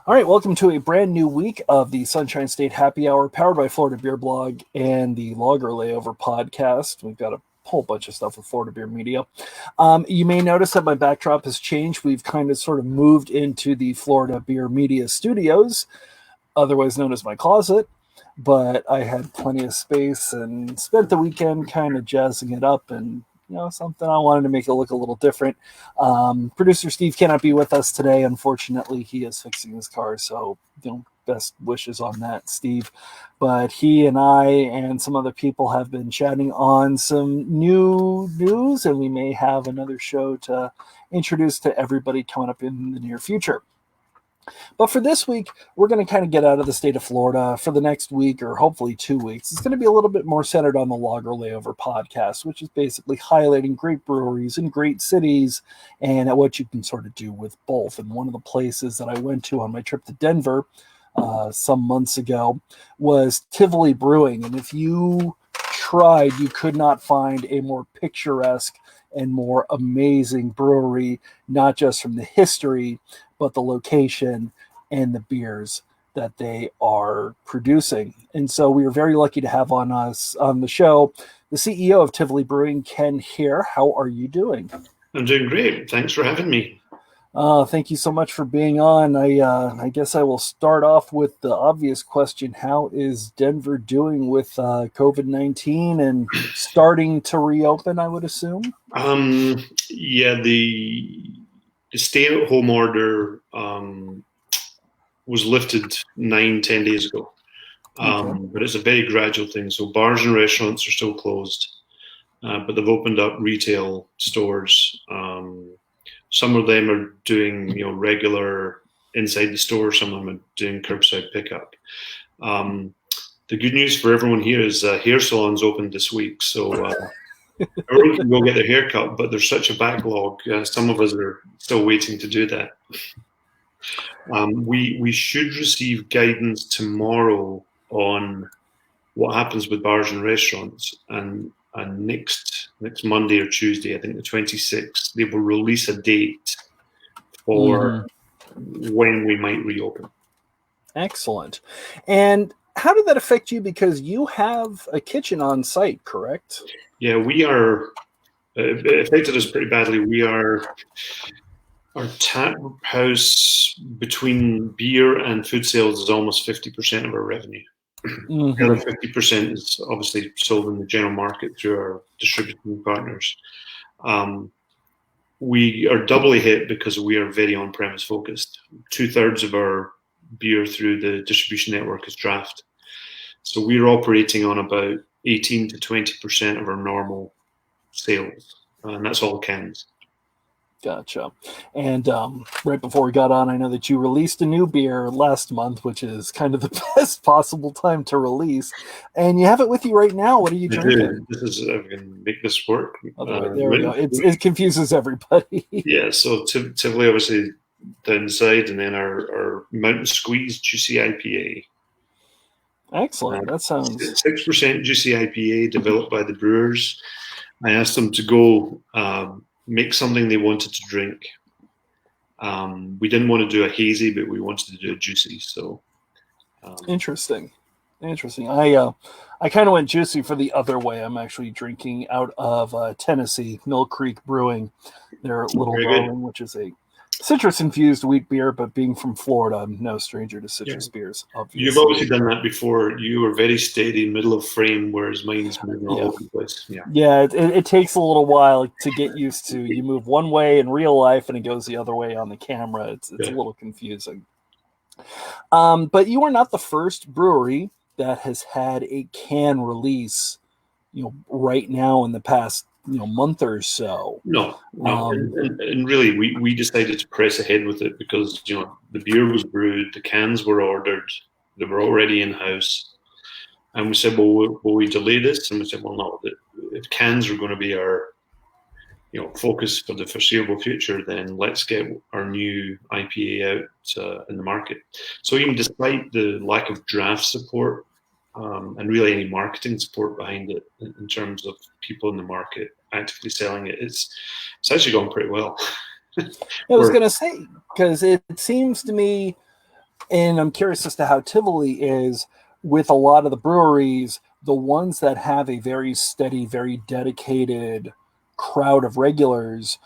All right, welcome to a brand new week of the Sunshine State Happy Hour, powered by Florida Beer Blog and the Lager Layover podcast. We've got a whole bunch of stuff with Florida Beer Media. You may notice that my backdrop has changed. We've kind of sort of moved into the Florida Beer Media studios, otherwise known as my closet. But I had plenty of space and spent the weekend kind of jazzing it up and something I wanted to make it look a little different. Producer Steve cannot be with us today. Unfortunately, he is fixing his car. So, best wishes on that, Steve. But he and I and some other people have been chatting on some new news, and we may have another show to introduce to everybody coming up in the near future. But for this week, we're going to kind of get out of the state of Florida for the next week or hopefully 2 weeks. It's going to be a little bit more centered on the Lager Layover podcast, which is basically highlighting great breweries in great cities and what you can sort of do with both. And one of the places that I went to on my trip to Denver some months ago was Tivoli Brewing. And if you tried, you could not find a more picturesque and more amazing brewery, not just from the history, but the location and the beers that they are producing. And so we are very lucky to have on the show the CEO of Tivoli Brewing, Ken Hehir. How are you doing? I'm doing great. Thanks for having me. Thank you so much for being on. I guess I will start off with the obvious question. How is Denver doing with COVID-19 and starting to reopen, I would assume? The stay-at-home order was lifted 9-10 days ago. But it's a very gradual thing. So bars and restaurants are still closed, but they've opened up retail stores. Some of them are doing, regular inside the store. Some of them are doing curbside pickup. The good news for everyone here is hair salons opened this week, so everyone can go get their hair cut. But there's such a backlog. Some of us are still waiting to do that. We should receive guidance tomorrow on what happens with bars and restaurants, and next Monday or Tuesday, I think the 26th, they will release a date for when we might reopen. Excellent. And how did that affect you? Because you have a kitchen on site, correct? Yeah, we are. It affected us pretty badly. Our tap house between beer and food sales is almost 50% of our revenue. The other 50% is obviously sold in the general market through our distributing partners. We are doubly hit because we are very on-premise focused. 2/3 of our beer through the distribution network is draft. So we're operating on about 18 to 20% of our normal sales, and that's all cans. Gotcha. And right before we got on, I know that you released a new beer last month, which is kind of the best possible time to release. And you have it with you right now. What are you drinking? I can make this work. There we go. It confuses everybody. Yeah, so Tivoli obviously down the side, and then our Mountain Squeeze Juicy IPA. Excellent. That sounds 6% Juicy IPA developed by the brewers. I asked them to go make something they wanted to drink. We didn't want to do a hazy, but we wanted to do a juicy. So interesting. I kind of went juicy for the other way. I'm actually drinking out of Tennessee, Mill Creek Brewing, their Little Darling, which is a citrus-infused wheat beer, but being from Florida, I'm no stranger to citrus beers, obviously. You've obviously done that before. You were very steady, middle of frame, whereas mine's moving all over the place. Yeah, it takes a little while to get used to. You move one way in real life, and it goes the other way on the camera. It's a little confusing. But you are not the first brewery that has had a can release, right now in the past month or so. No. And really, we decided to press ahead with it because, the beer was brewed, the cans were ordered, they were already in-house. And we said, well, will we delay this? And we said, well, no, if cans are going to be our, focus for the foreseeable future, then let's get our new IPA out in the market. So even despite the lack of draft support, and really any marketing support behind it in terms of people in the market actively selling it, it's actually gone pretty well. I was going to say, because it seems to me And I'm curious as to how Tivoli is with a lot of the breweries, the ones that have a very steady, very dedicated crowd of regulars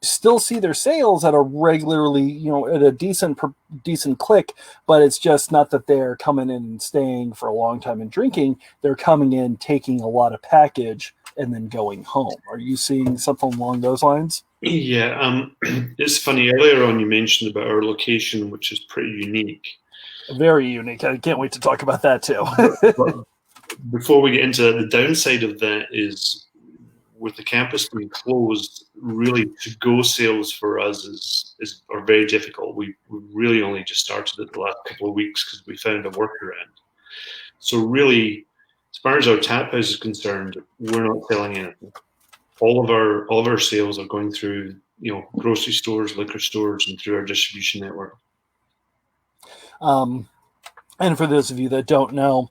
still see their sales at a regularly, at a decent click, but it's just not that they're coming in and staying for a long time and drinking. They're coming in, taking a lot of package, and then going home. Are you seeing something along those lines? Yeah, it's funny. Earlier on, you mentioned about our location, which is pretty unique. Very unique. I can't wait to talk about that too. But before we get into that, the downside of that is with the campus being closed, really to-go sales for us are very difficult. We really only just started it the last couple of weeks because we found a workaround. So really, as far as our tap house is concerned, we're not selling anything. All of our sales are going through grocery stores, liquor stores, and through our distribution network. And for those of you that don't know,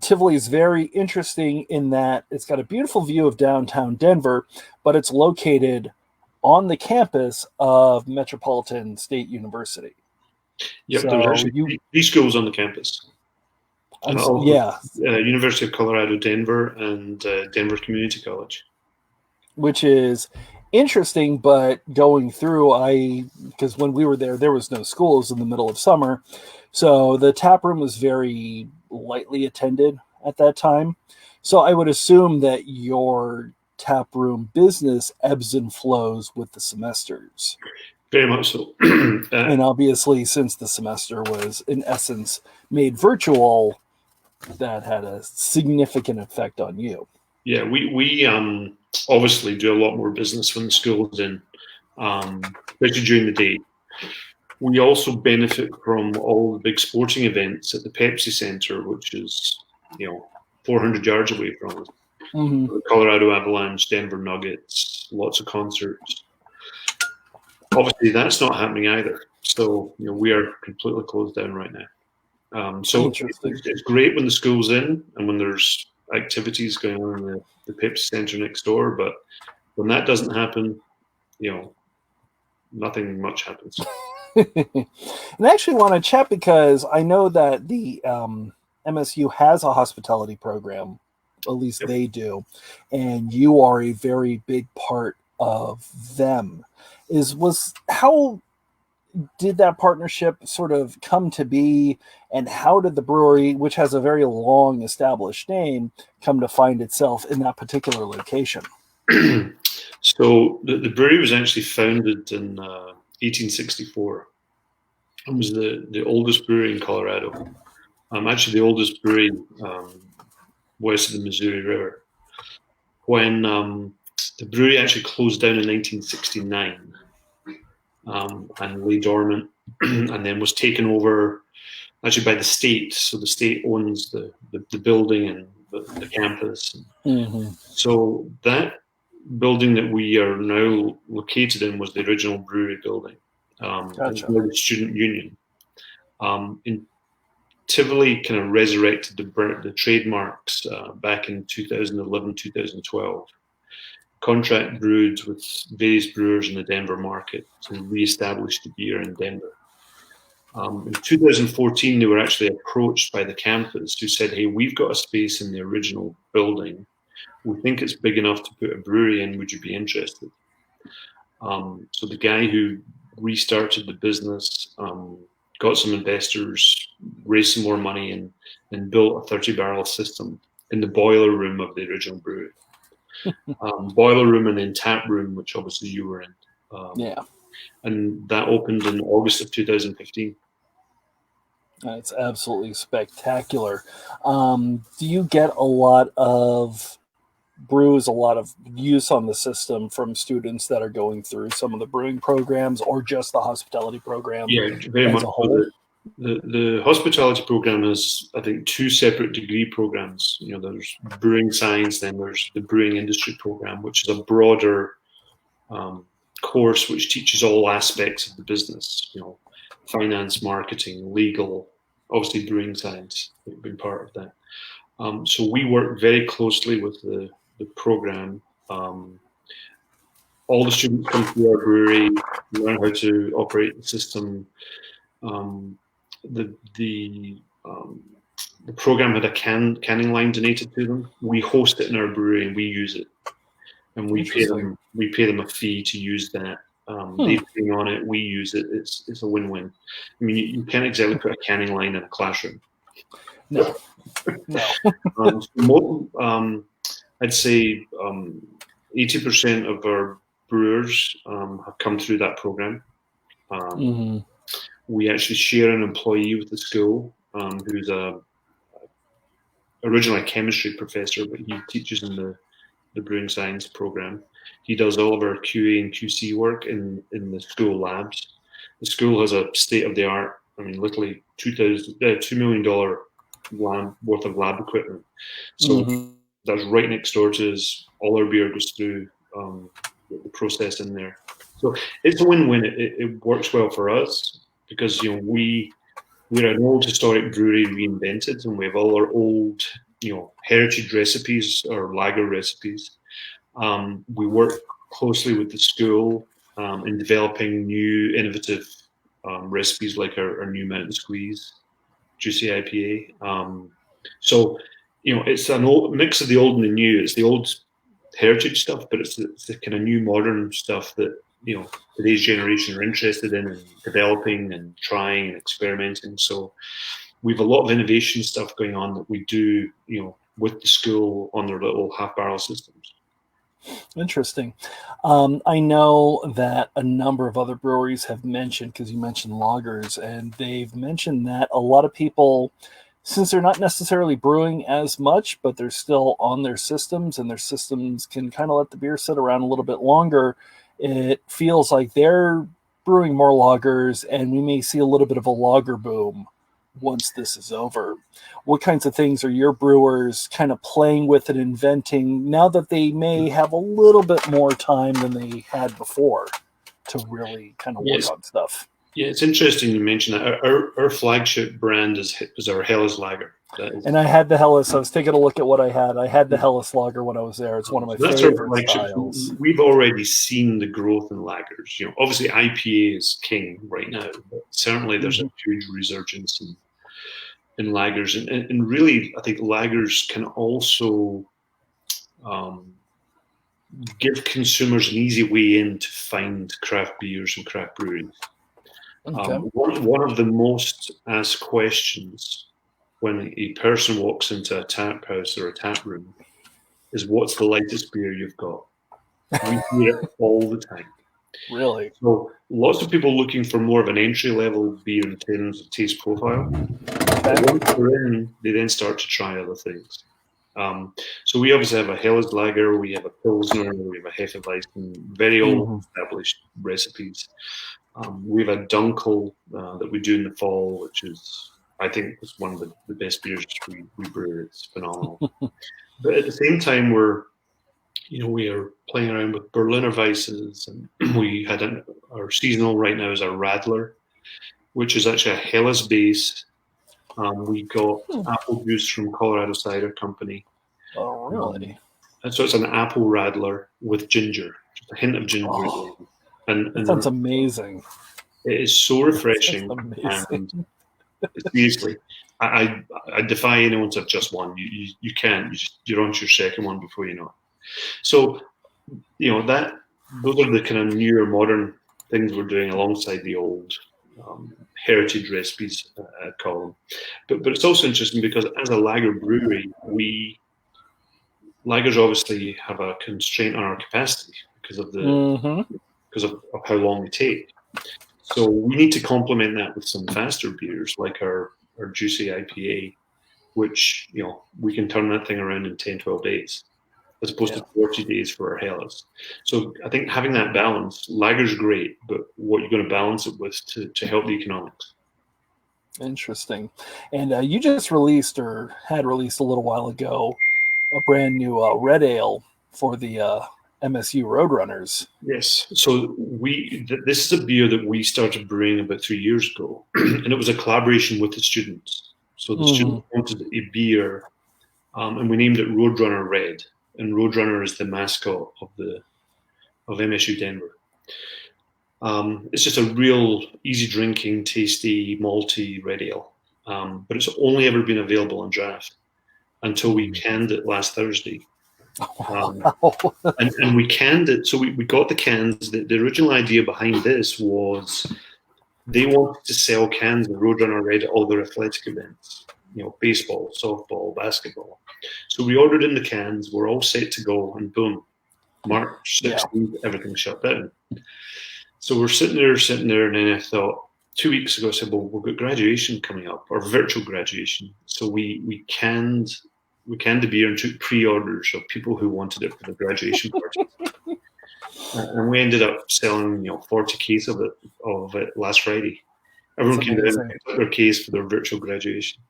Tivoli is very interesting in that it's got a beautiful view of downtown Denver, but it's located on the campus of Metropolitan State University. Yep, there's So actually three schools on the campus. Yeah, University of Colorado, Denver, and Denver Community College. which is interesting, but going through, because when we were there was no schools in the middle of summer. So the tap room was very lightly attended at that time. So I would assume that your tap room business ebbs and flows with the semesters. Very much so. And obviously, since the semester was in essence made virtual, that had a significant effect on you. Yeah, we obviously do a lot more business when the school's in, especially during the day. We also benefit from all the big sporting events at the Pepsi Center, which is 400 yards away from us. Mm-hmm. The Colorado Avalanche, Denver Nuggets, lots of concerts. Obviously, that's not happening either. So we are completely closed down right now. So it's great when the school's in and when there's activities going on in the Pepsi Center next door, but when that doesn't happen, nothing much happens. And I actually want to chat because I know that the MSU has a hospitality program, at least Yep. they do, and you are a very big part of them. How did that partnership sort of come to be, and how did the brewery, which has a very long established name, come to find itself in that particular location? So the brewery was actually founded in 1864 and was the oldest brewery in Colorado. Actually, the oldest brewery west of the Missouri River. When the brewery actually closed down in 1969 and lay dormant, and then was taken over actually by the state. So the state owns the building and the campus. Mm-hmm. So that building that we are now located in was the original brewery building. Gotcha. The student union. In Tivoli kind of resurrected the trademarks back in 2011, 2012. Contract brewed with various brewers in the Denver market to reestablish the beer in Denver. In 2014, they were actually approached by the campus who said, "Hey, we've got a space in the original building. We think it's big enough to put a brewery in. Would you be interested?" So the guy who restarted the business got some investors, raised some more money, and built a 30-barrel system in the boiler room of the original brewery. Boiler room and then tap room, which obviously you were in. Yeah. And that opened in August of 2015. It's absolutely spectacular. Do you get a lot of brews, a lot of use on the system from students that are going through some of the brewing programs or just the hospitality program? Yeah, very much. A whole? The hospitality program has, I think, two separate degree programs. There's brewing science, then there's the brewing industry program, which is a broader course which teaches all aspects of the business. Finance, marketing, legal, obviously brewing science being part of that. So we work very closely with the program. All the students come to our brewery, learn how to operate the system. the program had a canning line donated to them. We host it in our brewery and we use it, and we pay them a fee to use that. They pay on it, we use it. It's a win-win. I mean, you can't exactly put a canning line in a classroom. No. I'd say 80% of our brewers have come through that program. We actually share an employee with the school who's originally a chemistry professor, but he teaches in the brewing science program. He does all of our QA and QC work in the school labs. The school has a state-of-the-art, I mean, literally $2 million worth of lab equipment. So that's right next door to us. All our beer goes through the process in there. So it's a win-win. It works well for us because we're an old historic brewery reinvented, and we have all our old heritage recipes or lager recipes. We work closely with the school in developing new innovative recipes like our new Mountain Squeeze Juicy IPA. So it's an old mix of the old and the new. It's the old heritage stuff, but it's the kind of new modern stuff that today's generation are interested in and developing and trying and experimenting. So we have a lot of innovation stuff going on that we do with the school on their little half barrel systems. Interesting. I know that a number of other breweries have mentioned, because you mentioned lagers, and they've mentioned that a lot of people, since they're not necessarily brewing as much, but they're still on their systems, and their systems can kind of let the beer sit around a little bit longer, it feels like they're brewing more lagers, and we may see a little bit of a lager boom once this is over. What kinds of things are your brewers kind of playing with and inventing now that they may have a little bit more time than they had before to really kind of work on stuff? Yeah, it's interesting you mentioned that. Our flagship brand is our Helles Lager. And I had the Helles. I was taking a look at what I had. I had the Helles Lager when I was there. It's one of my favorite styles. We've already seen the growth in lagers. Obviously IPA is king right now, but certainly there's a huge resurgence in lagers, and really I think lagers can also give consumers an easy way in to find craft beers and craft breweries. One of the most asked questions when a person walks into a tap house or a tap room is, what's the lightest beer you've got? We hear it all the time. Really? So lots of people looking for more of an entry-level beer in terms of taste profile. Once they're in, they then start to try other things. So we obviously have a Helles Lager, we have a Pilsner, we have a Hefeweizen, very old established recipes. We have a Dunkel that we do in the fall, which is, I think, is one of the best beers we brew. It's phenomenal. But at the same time, we are playing around with Berliner Weisses, and we had our seasonal right now is our Radler, which is actually a Helles base. We got apple juice from Colorado Cider Company. Oh, really? And so it's an apple Radler with ginger, just a hint of ginger. And that sounds amazing. It is so refreshing. And seriously, I defy anyone to have just one. You can't. You're on to your second one before you know it. So, those are the kind of newer modern things we're doing alongside the old heritage recipes, I call them. But it's also interesting because as a lager brewery, lagers obviously have a constraint on our capacity because of how long they take. So we need to complement that with some faster beers like our Juicy IPA, which we can turn that thing around in 10, 12 days. As opposed to 40 days for our Helles. So I think having that balance, lager's great, but what you're going to balance it with to help the economics. Interesting. And you just released, or had released a little while ago, a brand new red ale for the MSU Roadrunners. Yes. So this is a beer that we started brewing about 3 years ago, and it was a collaboration with the students. So the students wanted a beer, and we named it Roadrunner Red. And Roadrunner is the mascot of MSU Denver. It's just a real easy drinking, tasty, malty red ale. But it's only ever been available on draft until we canned it last Thursday. Wow. And we canned it. So we got the cans. The original idea behind this was they wanted to sell cans of Roadrunner Red at all their athletic events, baseball, softball, basketball. So we ordered in the cans. We're all set to go, and boom, March 16th, everything shut down. So we're sitting there, and then I thought 2 weeks ago, I said, well, we've got graduation coming up, or virtual graduation. So we canned the beer and took pre-orders of people who wanted it for the graduation party. And we ended up selling 40 cases of it last Friday. Everyone came down and picked up their case for their virtual graduation.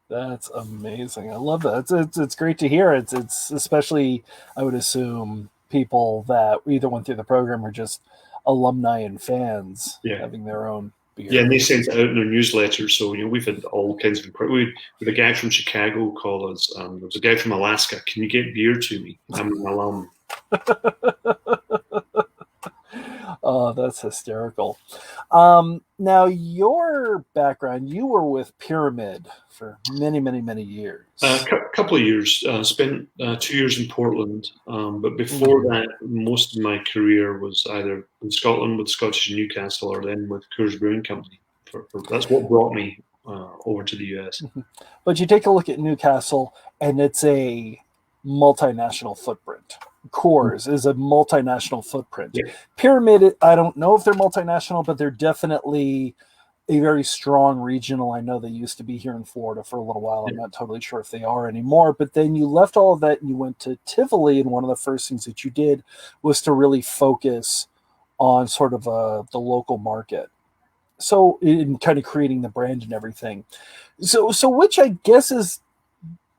That's amazing. I love that. It's great to hear. It's especially, I would assume, people that either went through the program or just alumni and fans having their own beer. Yeah, and they sent it out in their newsletters. So we've had all kinds of we had a guy from Chicago call us. There was a guy from Alaska. Can you get beer to me? I'm an alum. Oh, that's hysterical. Now, your background, you were with Pyramid for many, many, many years. A couple of years. Spent 2 years in Portland. But before that, most of my career was either in Scotland with Scottish Newcastle or then with Tivoli Brewing Company. That's what brought me over to the US. But you take a look at Newcastle, and it's a multinational footprint. Coors is a multinational footprint. Yeah. Pyramid, I don't know if they're multinational, but they're definitely a very strong regional. I know they used to be here in Florida for a little while. I'm not totally sure if they are anymore. But then you left all of that and you went to Tivoli, and one of the first things that you did was to really focus on sort of the local market. So in kind of creating the brand and everything. So which I guess is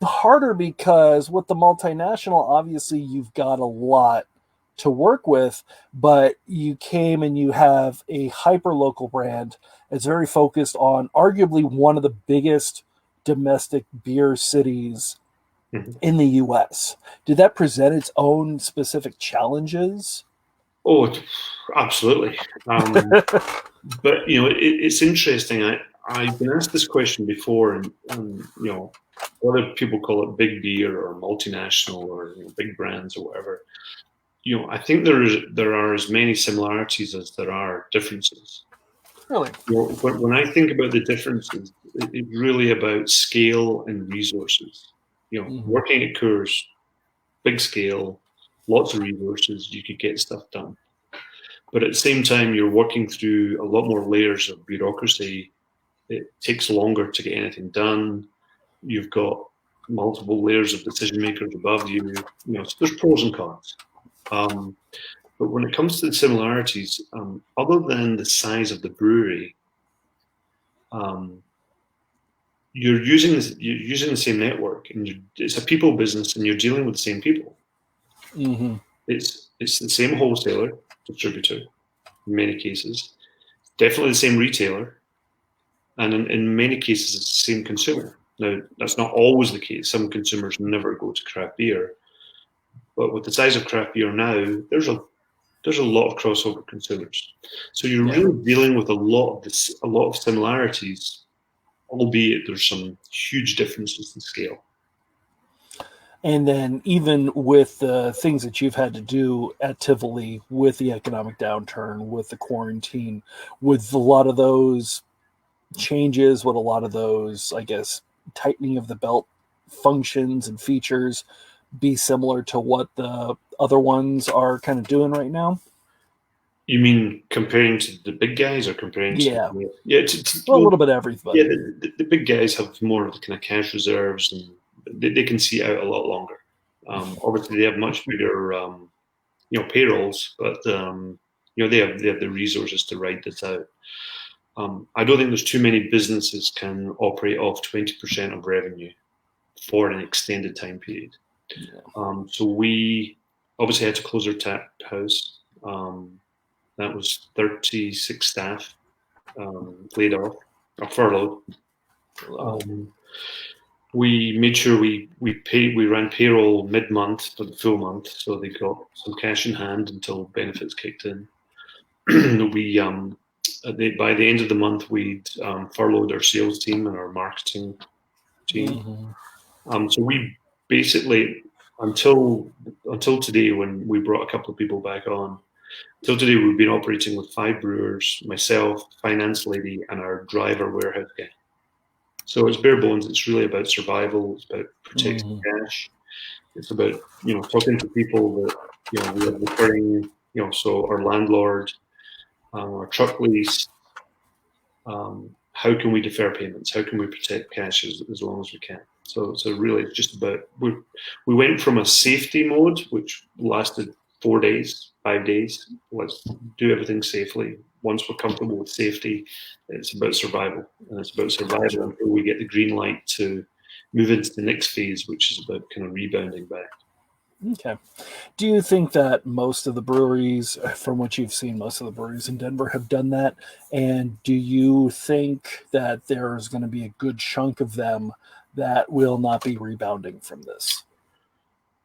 harder, because with the multinational, obviously you've got a lot to work with, but you came and you have a hyper local brand that's very focused on arguably one of the biggest domestic beer cities in the US. Did that present its own specific challenges? Oh, absolutely. But it's interesting. I've been asked this question before, and whether people call it big beer or multinational or big brands or whatever. I think there are as many similarities as there are differences. Really? When I think about the differences, it's really about scale and resources. Working at Coors, big scale, lots of resources, you could get stuff done. But at the same time, you're working through a lot more layers of bureaucracy. It takes longer to get anything done. You've got multiple layers of decision makers above you. So there's pros and cons. But when it comes to the similarities, other than the size of the brewery, you're using the same network, and it's a people business, and you're dealing with the same people. Mm-hmm. It's the same wholesaler, distributor, in many cases, definitely the same retailer, and in many cases it's the same consumer. Now, that's not always the case. Some consumers never go to craft beer, but with the size of craft beer now, there's a lot of crossover consumers. So you're really dealing with a lot of similarities, albeit there's some huge differences in scale. And then even with the things that you've had to do at Tivoli with the economic downturn, with the quarantine, with a lot of those changes, with a lot of those, I guess, tightening of the belt functions and features, be similar to what the other ones are kind of doing right now? You mean comparing to the big guys, or comparing to a little bit of everything. Yeah, the big guys have more of the kind of cash reserves, and they can see out a lot longer. Obviously, they have much bigger payrolls, but they have the resources to ride this out. I don't think there's too many businesses can operate off 20% of revenue for an extended time period. So we obviously had to close our tap house. That was 36 staff laid off or furloughed. We made sure we ran payroll mid-month for the full month, so they got some cash in hand until benefits kicked in. we by the end of the month, we'd furloughed our sales team and our marketing team. So we basically, until today, when we brought a couple of people back on, until today, we've been operating with 5 brewers, myself, finance lady, and our driver warehouse guy. So it's bare bones. It's really about survival. It's about protecting cash. It's about talking to people that we have recurring. So our landlord, our truck lease. How can we defer payments? How can we protect cash as long as we can? So really, it's just about we went from a safety mode, which lasted 4 days, 5 days. Let's do everything safely. Once we're comfortable with safety, it's about survival, and it's about survival until we get the green light to move into the next phase, which is about kind of rebounding back. Okay. Do you think that most of the breweries, from what you've seen, most of the breweries in Denver have done that? And do you think that there's going to be a good chunk of them that will not be rebounding from this?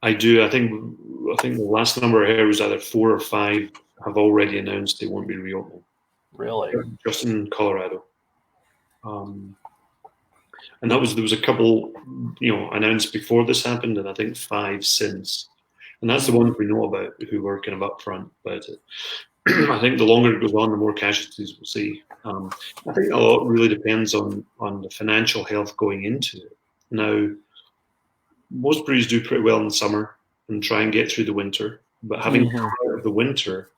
I do. I think the last number I heard was either 4 or 5 have already announced they won't be reopening. Really? Just in Colorado. And there was a couple, announced before this happened, and I think 5 since. And that's the ones we know about who were kind of upfront about it. I think the longer it goes on, the more casualties we'll see. I think a lot really depends on the financial health going into it. Now, most breweries do pretty well in the summer and try and get through the winter. But having come out of the winter,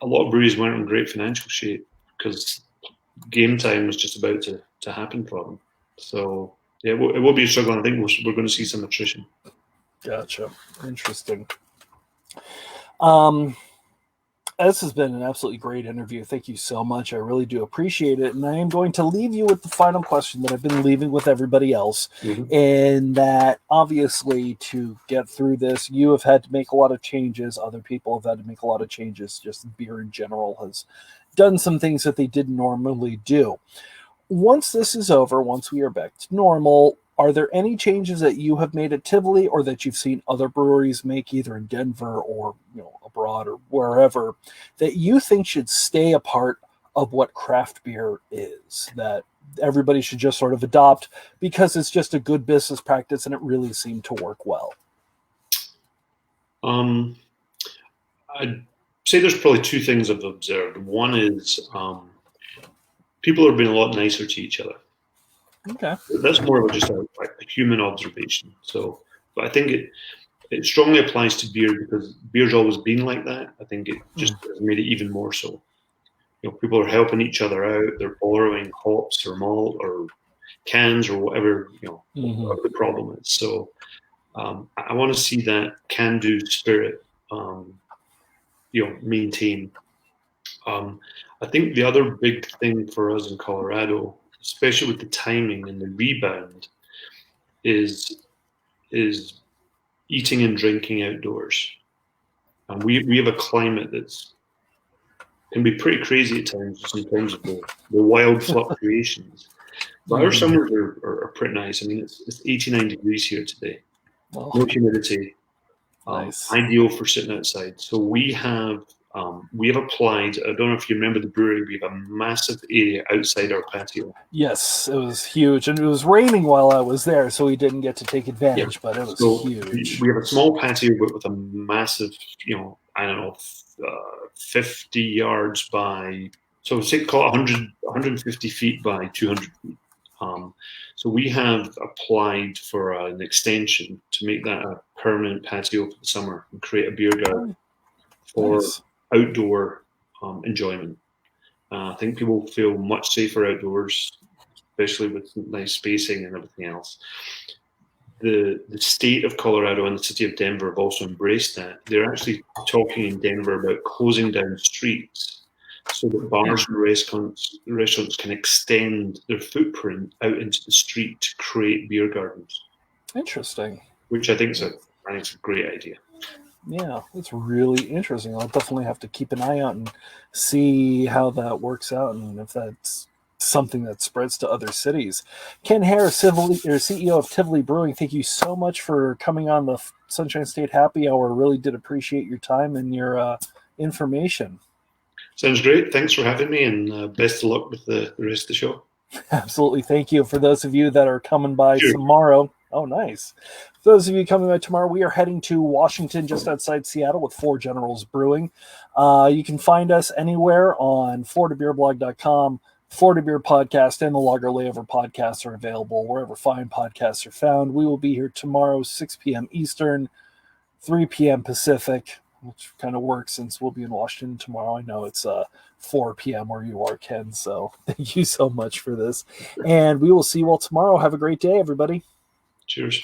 a lot of breweries weren't in great financial shape because game time was just about to happen for them. So yeah, it will be a struggle. I think we're going to see some attrition. Gotcha. Interesting. This has been an absolutely great interview. Thank you so much. I really do appreciate it. And I am going to leave you with the final question that I've been leaving with everybody else. And that obviously to get through this, you have had to make a lot of changes. Other people have had to make a lot of changes. Just beer in general has done some things that they didn't normally do. Once this is over, once we are back to normal, are there any changes that you have made at Tivoli or that you've seen other breweries make either in Denver or abroad or wherever that you think should stay a part of what craft beer is, that everybody should just sort of adopt because it's just a good business practice and it really seemed to work well? I'd say there's probably 2 things I've observed. One is people are being a lot nicer to each other. Okay. That's more of just a human observation. So, but I think it strongly applies to beer because beer's always been like that. I think it just has made it even more so. People are helping each other out. They're borrowing hops or malt or cans or whatever, whatever the problem is. So I want to see that can-do spirit, maintained. I think the other big thing for us in Colorado, especially with the timing and the rebound, is eating and drinking outdoors. And we have a climate that's can be pretty crazy at times, just in terms of the wild fluctuations. But our summers are pretty nice. I mean, it's 89 degrees here today. No humidity. Nice. Ideal for sitting outside. So we have applied. I don't know if you remember the brewery. We have a massive area outside our patio. Yes, it was huge, and it was raining while I was there, so we didn't get to take advantage. But it was huge. We have a small patio with a massive, 50 yards by, so say call it 150 feet by 200 feet. So we have applied for an extension to make that a permanent patio for the summer and create a beer garden for outdoor enjoyment. I think people feel much safer outdoors, especially with nice spacing and everything else. The state of Colorado and the city of Denver have also embraced that. They're actually talking in Denver about closing down streets so that bars and restaurants can extend their footprint out into the street to create beer gardens. Interesting. Which I think is a great idea. Yeah, it's really interesting. I'll definitely have to keep an eye out and see how that works out and if that's something that spreads to other cities. Ken Hehir, CEO of Tivoli Brewing, thank you so much for coming on the Sunshine State Happy Hour. Really did appreciate your time and your information. Sounds great. Thanks for having me, and best of luck with the rest of the show. Absolutely. Thank you. For those of you that are coming by Sure. tomorrow, oh, nice. For those of you coming by tomorrow, we are heading to Washington, just outside Seattle, with Four Generals Brewing. You can find us anywhere on FloridaBeerBlog.com. Florida Beer Podcast and the Lager Layover Podcast are available wherever fine podcasts are found. We will be here tomorrow, 6 p.m. Eastern, 3 p.m. Pacific, which kind of works since we'll be in Washington tomorrow. I know it's 4 p.m. where you are, Ken. So thank you so much for this. And we will see you all tomorrow. Have a great day, everybody. Cheers.